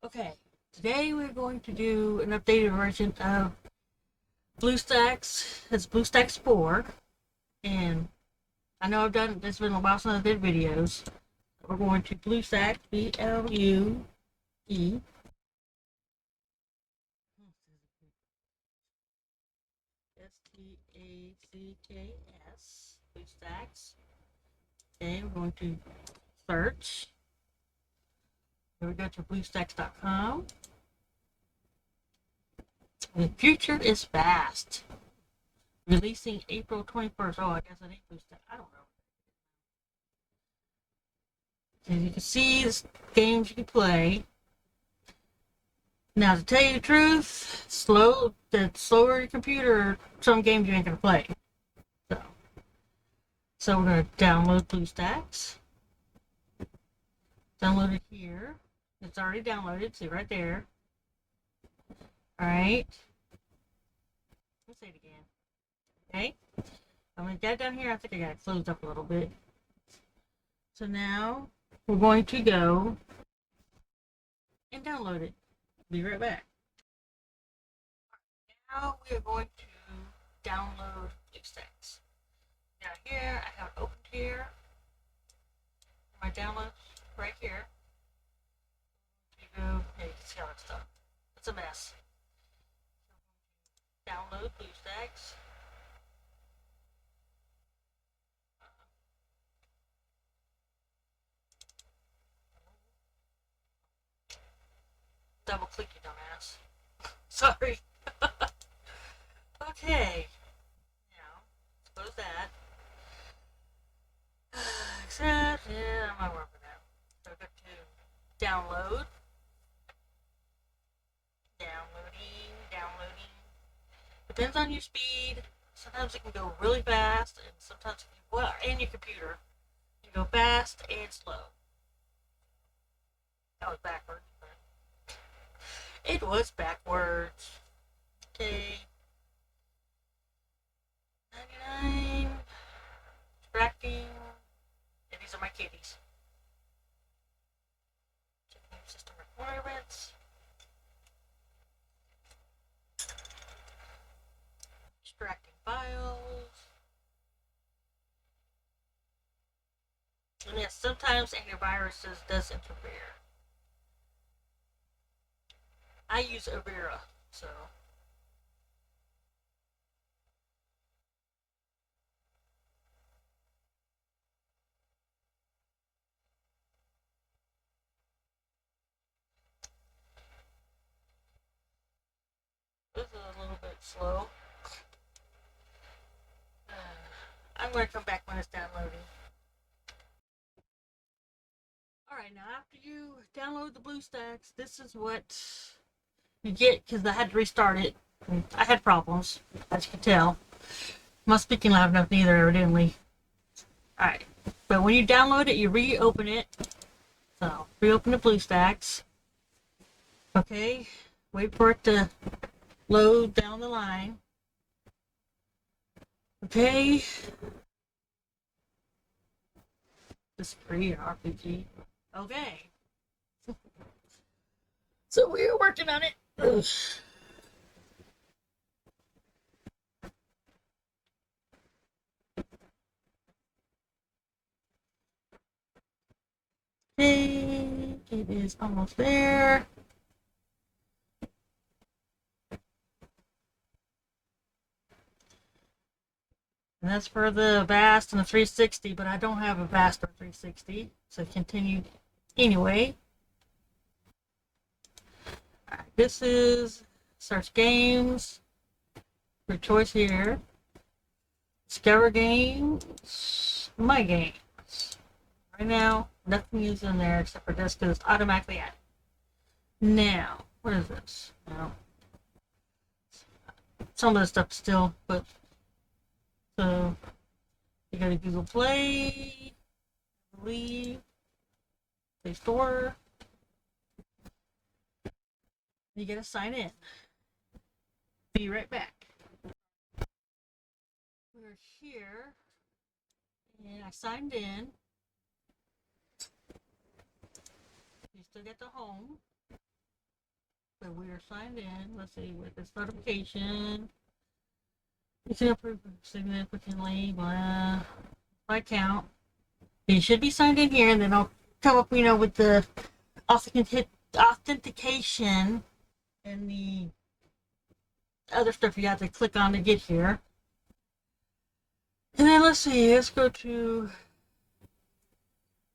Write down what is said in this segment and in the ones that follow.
Okay, today we're going to do an updated version of Bluestacks. It's Bluestacks 4, and I know it's been a while since I did videos. We're going to Bluestacks, B-L-U-E. S-T-A-C-K-S, Bluestacks. Okay, we're going to search. Here we go to BlueStacks.com. The future is fast. Releasing April 21st. Oh, I guess it ain't BlueStacks. I don't know. As you can see, there's games you can play. Now, to tell you the truth, the slower your computer, some games you ain't gonna play. So, so we're gonna download BlueStacks. Download it here. It's already downloaded. See right there. All right. Let's say it again. Okay. I'm gonna get down here. I think I got it closed up a little bit. So now we're going to go and download it. Be right back. Now we are going to download BlueStacks. Now here, I have it opened here. My downloads right here. You go, hey, you can see all that stuff. It's a mess. Download BlueStacks. Double click, you dumbass. Sorry. Okay. Now, close that. Except, yeah, I'm not working that. So go to download. Downloading. Depends on your speed. Sometimes it can go really fast, and sometimes it can, well, and your computer. You go fast and slow. That was backwards, but it was backwards. Okay. 99. Extracting. And these are my kitties. Checking system requirements. Extracting files. And yes, sometimes antiviruses does interfere. I use Avera, so this is a little bit slow. I'm going to come back when it's downloading. Alright, now after you download the BlueStacks, this is what you get, because I had to restart it. I had problems, as you can tell. I'm not speaking loud enough neither, evidently. Alright, but when you download it, you reopen it. So, reopen the BlueStacks. Okay, wait for it to load down the line. Okay. This free RPG. Okay. So we're working on it. Ugh. Okay, it is almost there. And that's for the Vast and the 360, but I don't have a Vast or 360, so continue anyway. All right, this is search games. Your choice here. Discover games. My games. Right now, nothing is in there except for this because it's automatically added. Now, what is this? No. Some of the stuff still, but so you go to Google Play, I believe, Play Store. You gotta sign in. Be right back. We're here, and I signed in. You still get the home. So we are signed in. Let's see with this notification. You can improve significantly by count. You should be signed in here, and then I'll come up, with the authentication and the other stuff you have to click on to get here. And then let's see, let's go to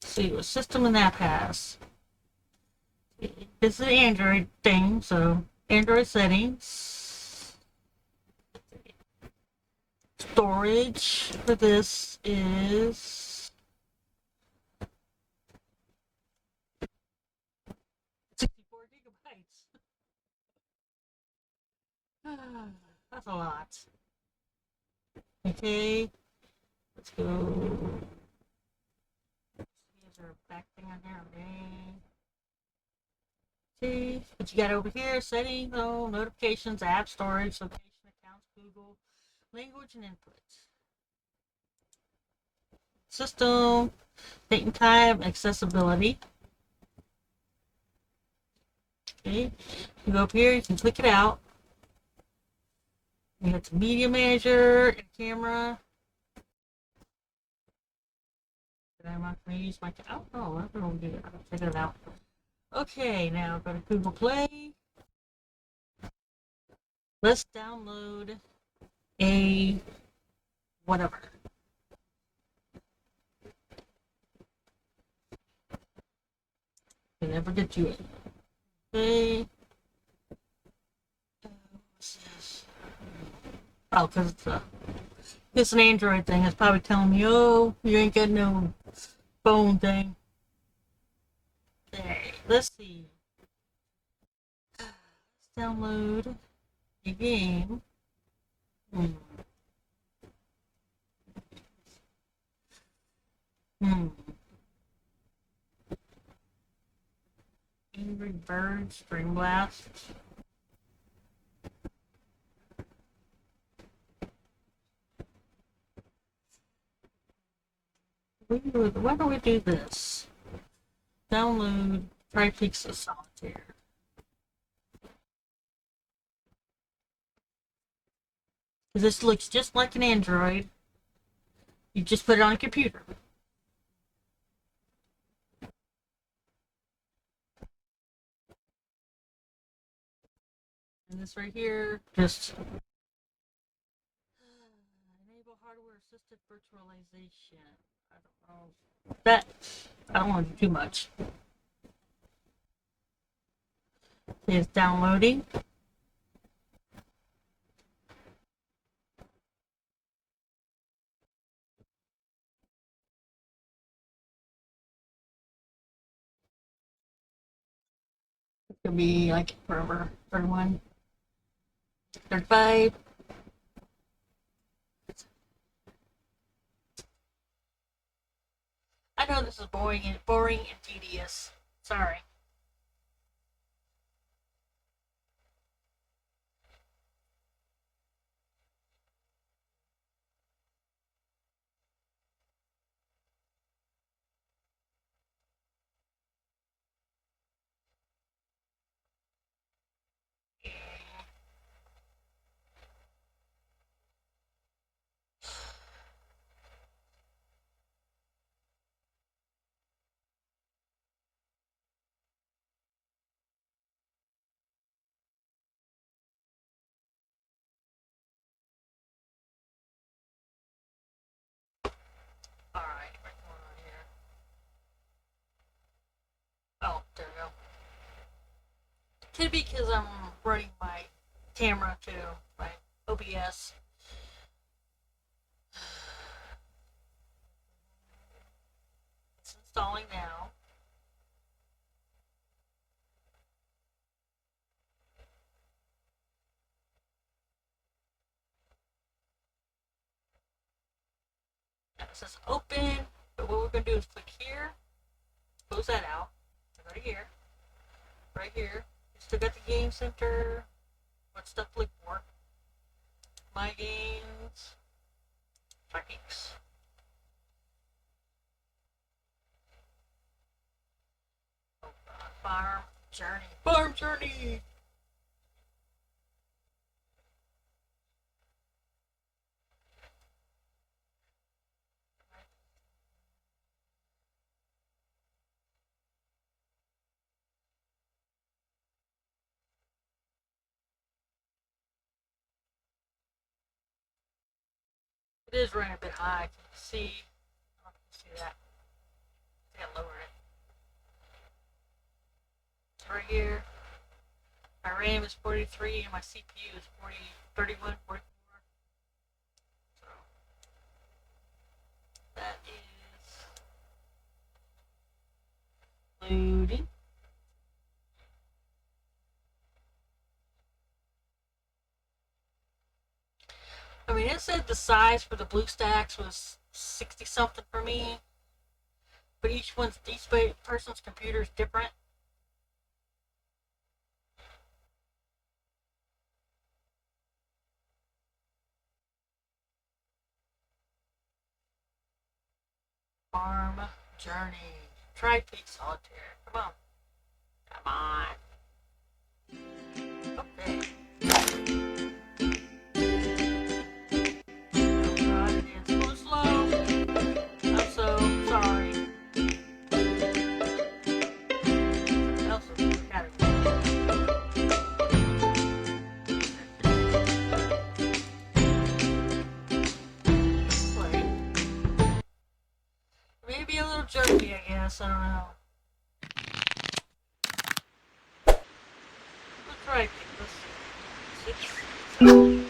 see what system and app has. This is an Android thing, so Android settings. Storage for this is 64 gigabytes. That's a lot. Okay, let's go. Is there a back thing on here? Okay. See what you got over here: settings, notifications, app storage, location, accounts, Google, language, and inputs. System, date and time, accessibility. Okay, you go up here, you can click it out. You got the media manager and camera. I'm not going to use my. Oh, that's what we'll do. I'll figure it out. Okay, now go to Google Play. Let's download a whatever. I never get to it. Okay. What's this? Oh, because it's an Android thing. It's probably telling me, oh, you ain't got no phone thing. Okay, let's see. Let's download a game. Angry Bird String Blast. Why don't we do this? Download Tri-Pixel Solitaire. Because this looks just like an Android. You just put it on a computer. And this right here, just enable hardware assisted virtualization. I don't know. That, I don't want to do too much. It's downloading. It could be like forever. 31, 35. I know this is boring and tedious. Sorry. Alright, what's going on here? Oh, there we go. Could be because I'm running my camera to my OBS. It's installing now. Now it says open, but what we're going to do is click here, close that out, go to here, right here. Still got the game center. What stuff to look for? My games. Techniques. Oh, farm journey. Farm journey! It is running a bit high. Can you see? I don't know if you see that. I think I lowered it. Right here. My RAM is 43 and my CPU is 31, 44. So that is loading. I mean, it said the size for the Bluestacks was 60 something for me, but each person's computer is different. Farm Journey. Try Peak Solitaire. Come on. Come on. Okay. Oh god, it's a little slow. I'm so sorry. Something else is in the category. Play. Maybe a little jerky, I guess. I don't know. Let's try this. 6, 7,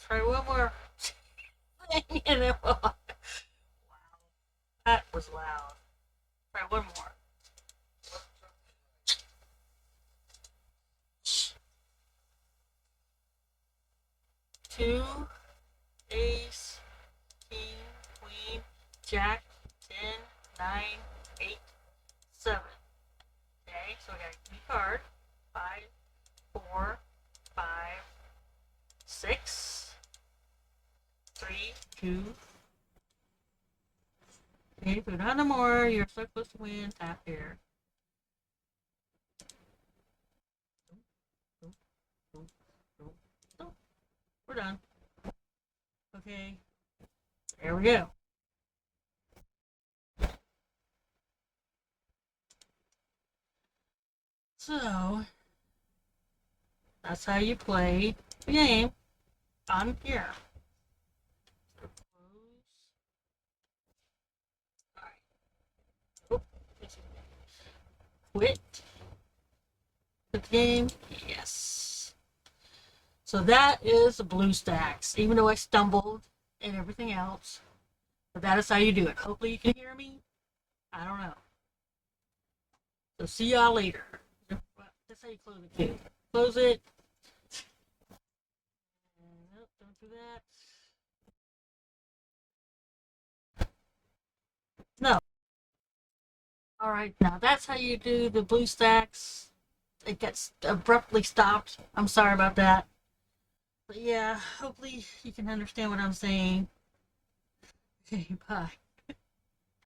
try one more thing and then wow, that was loud. Try one more. 2, ace, king, queen, jack, 10, 9, 8, 7. Okay, so we got a key card. 5, 4, 5, 6, 3, 2. Okay, put on no more. You're so close to win. Tap here. We're done. Okay. There we go. So, that's how you play the game on here. Quit the game. Yes. So that is the Bluestacks. Even though I stumbled and everything else, but that is how you do it. Hopefully you can hear me. I don't know. So see y'all later. That's how you close the game. Close it. Nope, don't do that. No. Alright, now that's how you do the Bluestacks. It gets abruptly stopped. I'm sorry about that. But yeah, hopefully you can understand what I'm saying. Okay, bye.